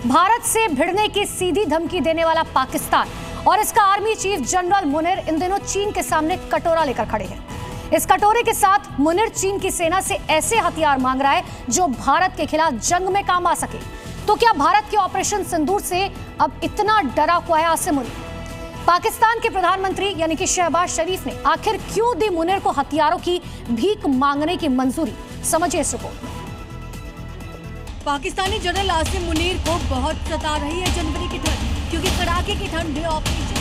भारत से भिड़ने की सीधी धमकी देने वाला पाकिस्तान और इसका आर्मी चीफ जनरल मुनीर इन दिनों चीन के सामने कटोरा लेकर खड़े हैं। इस कटोरे के साथ मुनीर चीन की सेना से ऐसे हथियार मांग रहा है जो भारत के खिलाफ जंग में काम आ सके। तो क्या भारत के ऑपरेशन सिंदूर से अब इतना डरा हुआ है आसिम मुनीर? पाकिस्तान के प्रधानमंत्री यानी कि शहबाज शरीफ ने आखिर क्यों दी मुनीर को हथियारों की भीख मांगने की मंजूरी? समझिए इस रिपोर्ट में। पाकिस्तानी जनरल आसिम मुनीर को बहुत सता रही है जनवरी की ठंड, क्योंकि कड़ाके की ठंड में ऑपरेशन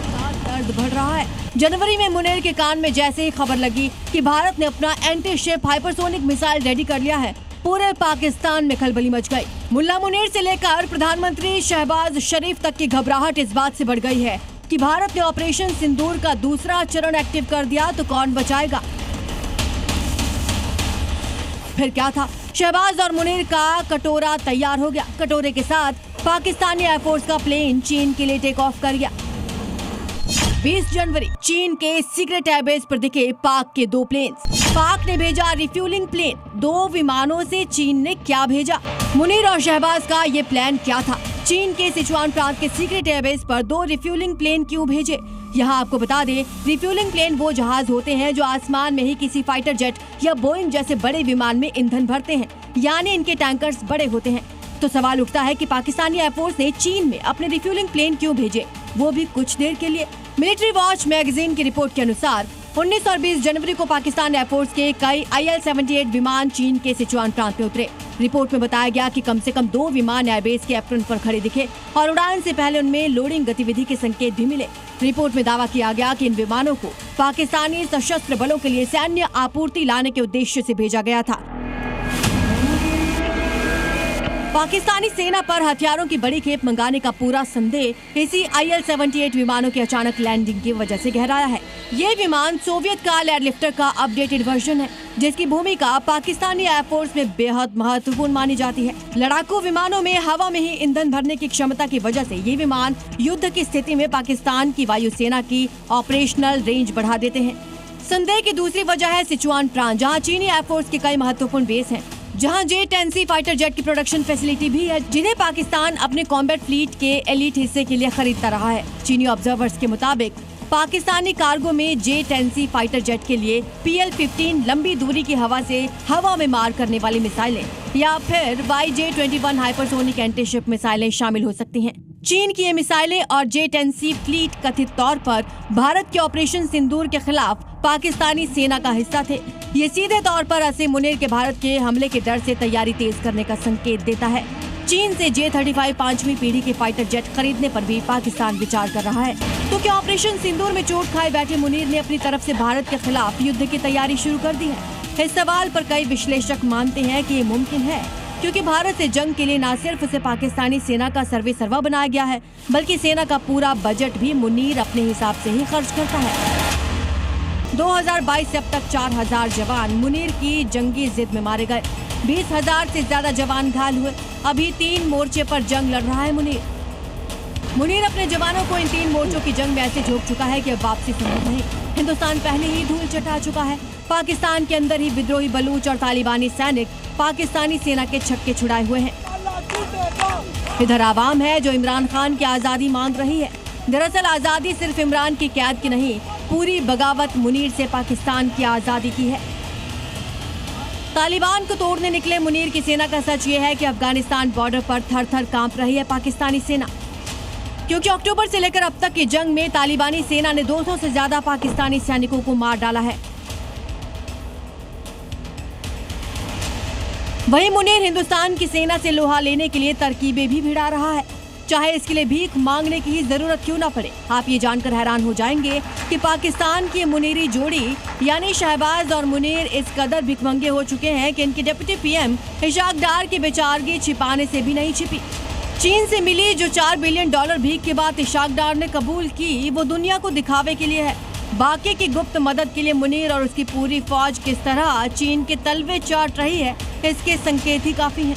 का दर्द बढ़ रहा है। जनवरी में मुनीर के कान में जैसे ही खबर लगी कि भारत ने अपना anti ship hypersonic missile ready कर लिया है, पूरे पाकिस्तान में खलबली मच गई। मुल्ला मुनीर से लेकर प्रधानमंत्री शहबाज शरीफ तक की घबराहट इस बात से बढ़ गई है कि भारत ने ऑपरेशन सिंदूर का दूसरा चरण एक्टिव कर दिया तो कौन बचाएगा। फिर क्या था, शहबाज और मुनीर का कटोरा तैयार हो गया। कटोरे के साथ पाकिस्तानी एयरफोर्स का प्लेन चीन के लिए टेक ऑफ कर गया। 20 जनवरी चीन के सीक्रेट एयरबेस पर दिखे पाक के 2 प्लेन्स। पाक ने भेजा रिफ्यूलिंग प्लेन। 2 विमानों से चीन ने क्या भेजा? मुनीर और शहबाज का ये प्लान क्या था? चीन के सिचुआन प्रांत के सीक्रेट एयरबेस पर 2 रिफ्यूलिंग प्लेन क्यों भेजे? यहाँ आपको बता दें, रिफ्यूलिंग प्लेन वो जहाज होते हैं जो आसमान में ही किसी फाइटर जेट या बोइंग जैसे बड़े विमान में ईंधन भरते हैं, यानी इनके टैंकर्स बड़े होते हैं। तो सवाल उठता है कि पाकिस्तानी एयरफोर्स ने चीन में अपने रिफ्यूलिंग प्लेन क्यों भेजे, वो भी कुछ देर के लिए। मिलिट्री वॉच मैगजीन की रिपोर्ट के अनुसार 19 और 20 जनवरी को पाकिस्तान एयरफोर्स के कई IL-78 विमान चीन के सिचुआन प्रांत में उतरे। रिपोर्ट में बताया गया कि कम से कम 2 विमान एयरबेस के एप्रन पर खड़े दिखे और उड़ान से पहले उनमें लोडिंग गतिविधि के संकेत भी मिले। रिपोर्ट में दावा किया गया कि इन विमानों को पाकिस्तानी सशस्त्र बलों के लिए सैन्य आपूर्ति लाने के उद्देश्य से भेजा गया था। पाकिस्तानी सेना पर हथियारों की बड़ी खेप मंगाने का पूरा संदेह इसी IL-78 विमानों की अचानक लैंडिंग की वजह से गहराया है। ये विमान सोवियत काल एयरलिफ्टर का अपडेटेड वर्जन है, जिसकी भूमिका पाकिस्तानी एयरफोर्स में बेहद महत्वपूर्ण मानी जाती है। लड़ाकू विमानों में हवा में ही ईंधन भरने की क्षमता की वजह से ये विमान युद्ध की स्थिति में पाकिस्तान की वायुसेना की ऑपरेशनल रेंज बढ़ा देते हैं। संदेह की दूसरी वजह है सिचुआन प्रांत, जहाँ चीनी एयरफोर्स के कई महत्वपूर्ण बेस हैं, जहां J-10C फाइटर जेट की प्रोडक्शन फैसिलिटी भी है, जिन्हें पाकिस्तान अपने कॉम्बैट फ्लीट के एलीट हिस्से के लिए खरीदता रहा है। चीनी ऑब्जर्वर्स के मुताबिक पाकिस्तानी कार्गो में J-10C फाइटर जेट के लिए PL-15 लंबी दूरी की हवा से हवा में मार करने वाली मिसाइलें या फिर YJ-21 हाइपरसोनिक एंटी शिप मिसाइलें शामिल हो सकती हैं। चीन की ये मिसाइलें और J-10C फ्लीट कथित तौर पर भारत के ऑपरेशन सिंदूर के खिलाफ पाकिस्तानी सेना का हिस्सा थे। ये सीधे तौर पर आसिम मुनीर के भारत के हमले के डर से तैयारी तेज करने का संकेत देता है। चीन से J-35 5वीं पीढ़ी के फाइटर जेट खरीदने पर भी पाकिस्तान विचार कर रहा है। तो क्या ऑपरेशन सिंदूर में चोट खाए बैठे मुनीर ने अपनी तरफ से भारत के खिलाफ युद्ध की तैयारी शुरू कर दी है? इस सवाल पर कई विश्लेषक मानते हैं कि ये मुमकिन है, क्योंकि भारत से जंग के लिए न सिर्फ उसे पाकिस्तानी सेना का सर्वे सर्वा बनाया गया है, बल्कि सेना का पूरा बजट भी मुनीर अपने हिसाब से ही खर्च करता है। 2022 से अब तक 4000 जवान मुनीर की जंगी जिद में मारे गए। 20,000 से ज्यादा जवान घायल हुए। अभी 3 मोर्चे पर जंग लड़ रहा है मुनीर अपने जवानों को इन 3 मोर्चों की जंग में ऐसे झोंक चुका है कि अब वापसी संभव नहीं। हिंदुस्तान पहले ही धूल चटा चुका है। पाकिस्तान के अंदर ही विद्रोही बलूच और तालिबानी सैनिक पाकिस्तानी सेना के छक्के छुड़ाए हुए हैं। इधर आवाम है जो इमरान खान की आजादी मांग रही है। दरअसल आजादी सिर्फ इमरान की कैद की नहीं, पूरी बगावत मुनीर से पाकिस्तान की आजादी की है। तालिबान को तोड़ने निकले मुनीर की सेना का सच ये है कि अफगानिस्तान बॉर्डर पर थर थर कांप रही है पाकिस्तानी सेना, क्योंकि अक्टूबर से लेकर अब तक की जंग में तालिबानी सेना ने 200 से ज्यादा पाकिस्तानी सैनिकों को मार डाला है। वहीं मुनीर हिंदुस्तान की सेना से लोहा लेने के लिए तरकीबें भी भिड़ा रहा है, चाहे इसके लिए भीख मांगने की ही जरूरत क्यों ना पड़े। आप ये जानकर हैरान हो जाएंगे कि पाकिस्तान की मुनीरी जोड़ी यानी शहबाज और मुनीर इस कदर भिखमंगे हो चुके हैं कि इनके डिप्टी PM इशाक डार की बेचारगी छिपाने से भी नहीं छिपी। चीन से मिली जो $4 बिलियन भीख की बात इशाक डार ने कबूल की, वो दुनिया को दिखावे के लिए है। बाकी की गुप्त मदद के लिए मुनीर और उसकी पूरी फौज किस तरह चीन के तलवे चाट रही है, इसके संकेत ही काफी हैं।